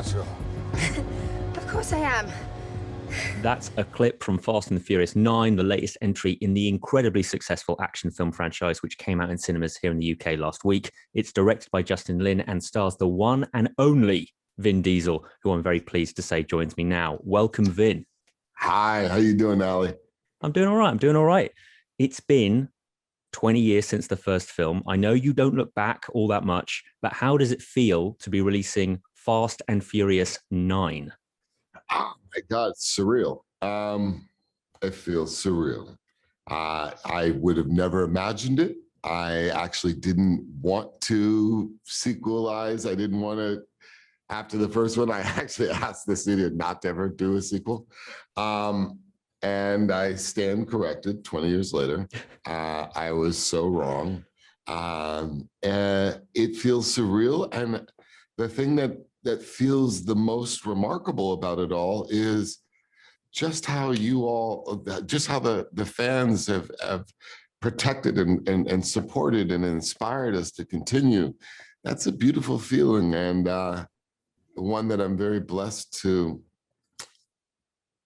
natural. Of course I am. That's a clip from Fast and the Furious 9, the latest entry in the incredibly successful action film franchise, which came out in cinemas here in the UK last week. It's directed by Justin Lin and stars the one and only Vin Diesel, who I'm very pleased to say joins me now. Welcome, Vin. Hi, how you doing, Ali? I'm doing all right. It's been 20 years since the first film. I know you don't look back all that much, but how does it feel to be releasing Fast and Furious 9? Oh my God, it's surreal. It feels surreal. I would have never imagined it. I actually didn't want to sequelize. I didn't want to. After the first one, I actually asked the studio not to ever do a sequel. And I stand corrected 20 years later. I was so wrong. And it feels surreal. And the thing that feels the most remarkable about it all is just how the fans have protected and supported and inspired us to continue. That's a beautiful feeling, and one that I'm very blessed to.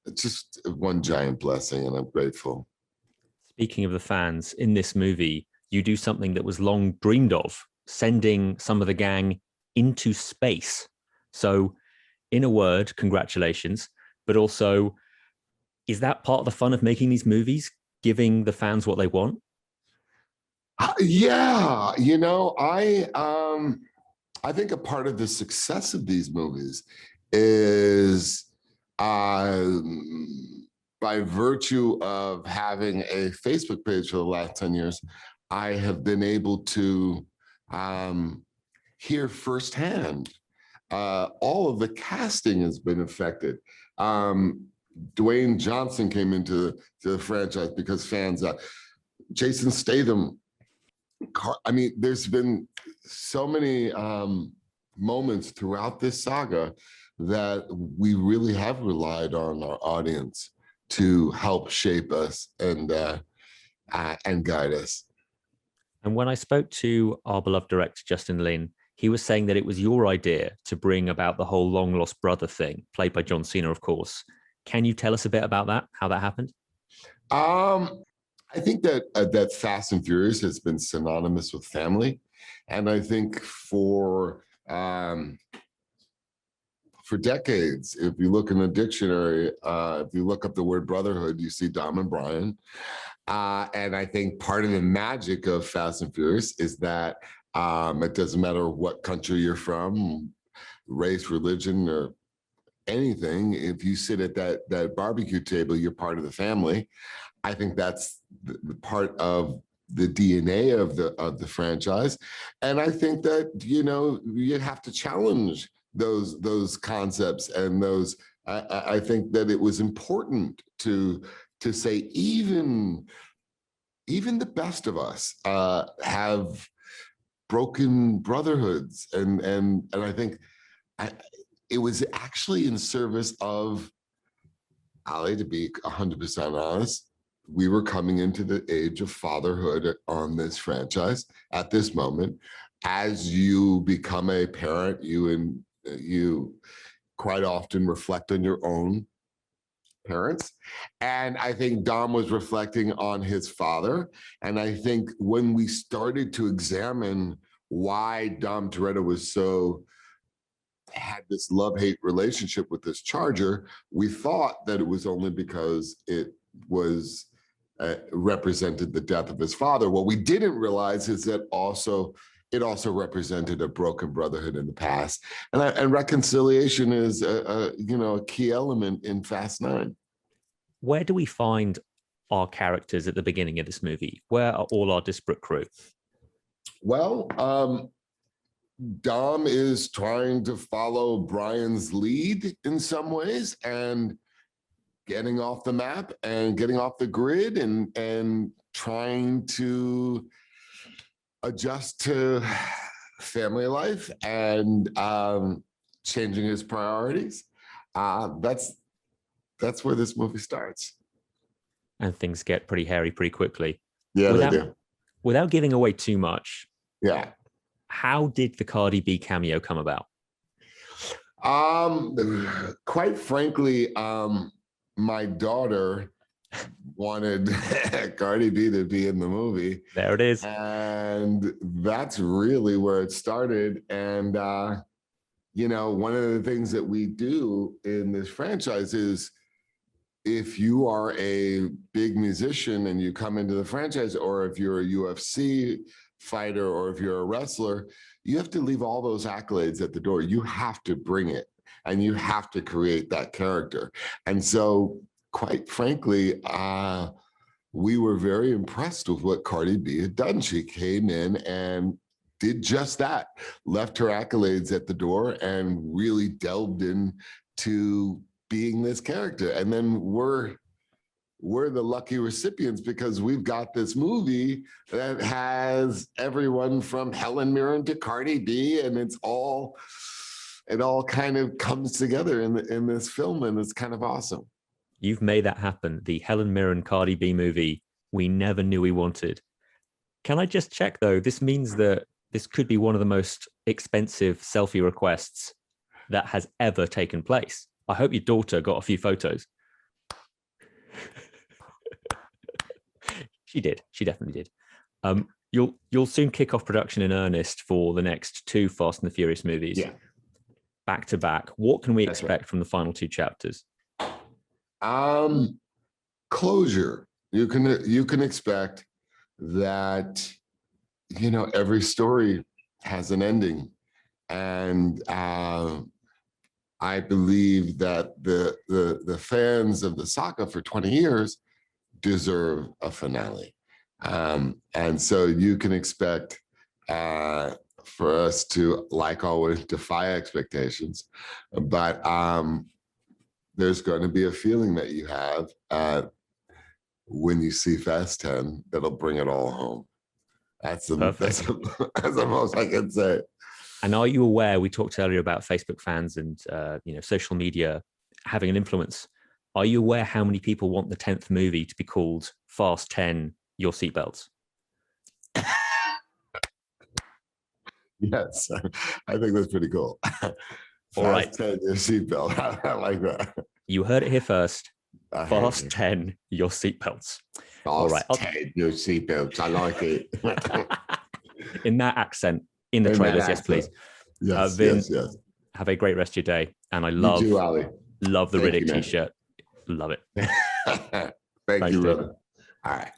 It's just one giant blessing, and I'm grateful. Speaking of the fans, in this movie, you do something that was long dreamed of, sending some of the gang into space. So, in a word, congratulations. But also, is that part of the fun of making these movies, giving the fans what they want? Yeah, I think a part of the success of these movies is by virtue of having a Facebook page for the last 10 years, I have been able to hear firsthand. All of the casting has been affected. Dwayne Johnson came into the franchise because fans, Jason Statham. There's been so many moments throughout this saga that we really have relied on our audience to help shape us and guide us. And when I spoke to our beloved director, Justin Lin, he was saying that it was your idea to bring about the whole long lost brother thing, played by John Cena, of course. Can you tell us a bit about that, how that happened? I think that Fast and Furious has been synonymous with family. And I think for decades, if you look in the dictionary, if you look up the word brotherhood, you see Dom and Brian. And I think part of the magic of Fast and Furious is that it doesn't matter what country you're from, race, religion, or anything. If you sit at that barbecue table, you're part of the family. I think that's the part of the DNA of the franchise. And I think that, you have to challenge those concepts and those. I think that it was important to say even the best of us have broken brotherhoods, and I think it was actually in service of Ali, to be 100% honest. We were coming into the age of fatherhood on this franchise at this moment. As you become a parent, you quite often reflect on your own parents. And I think Dom was reflecting on his father. And I think when we started to examine why Dom Toretto had this love-hate relationship with this Charger, we thought that it was only because it was represented the death of his father. What we didn't realize is that it also represented a broken brotherhood in the past, and reconciliation is a key element in Fast 9. Where do we find our characters at the beginning of this movie? Where are all our disparate crew? Well, Dom is trying to follow Brian's lead in some ways, and getting off the map and getting off the grid and trying to adjust to family life and changing his priorities. That's where this movie starts. And things get pretty hairy pretty quickly. Yeah, they do. Without giving away too much. Yeah. How did the Cardi B cameo come about? Quite frankly, my daughter wanted Cardi B to be in the movie. There it is. And that's really where it started. And, one of the things that we do in this franchise is if you are a big musician and you come into the franchise, or if you're a UFC fighter, or if you're a wrestler, you have to leave all those accolades at the door. You have to bring it and you have to create that character. And so, quite frankly, we were very impressed with what Cardi B had done. She came in and did just that, left her accolades at the door and really delved into being this character. And then we're the lucky recipients because we've got this movie that has everyone from Helen Mirren to Cardi B, and it all kind of comes together in this film, and it's kind of awesome. You've made that happen. The Helen Mirren Cardi B movie we never knew we wanted. Can I just check though? This means that this could be one of the most expensive selfie requests that has ever taken place. I hope your daughter got a few photos. She did. She definitely did. You'll soon kick off production in earnest for the next 2 Fast and the Furious movies. Yeah. Back to back. What can we That's expect right. from the final 2 chapters? Closure. You can expect that, every story has an ending. And I believe that the fans of the saga for 20 years deserve a finale. And so you can expect for us to, like always, defy expectations. But there's going to be a feeling that you have when you see Fast 10 that'll bring it all home. That's the most I can say. And are you aware, we talked earlier about Facebook fans and social media having an influence. Are you aware how many people want the 10th movie to be called Fast 10, Your Seatbelts? Yes, I think that's pretty cool. All right. Fast 10, Your Seatbelt. I like that. You heard it here first. Fast 10, Your Seatbelts. All right. 10, Your Seatbelts. I like it. In that accent, in the trailers, yes, please. Yes, Vin, yes. Have a great rest of your day. And I love, you too, Ali. Love the Thank Riddick you, t-shirt. Love it. Thank you, Vin. brother. All right.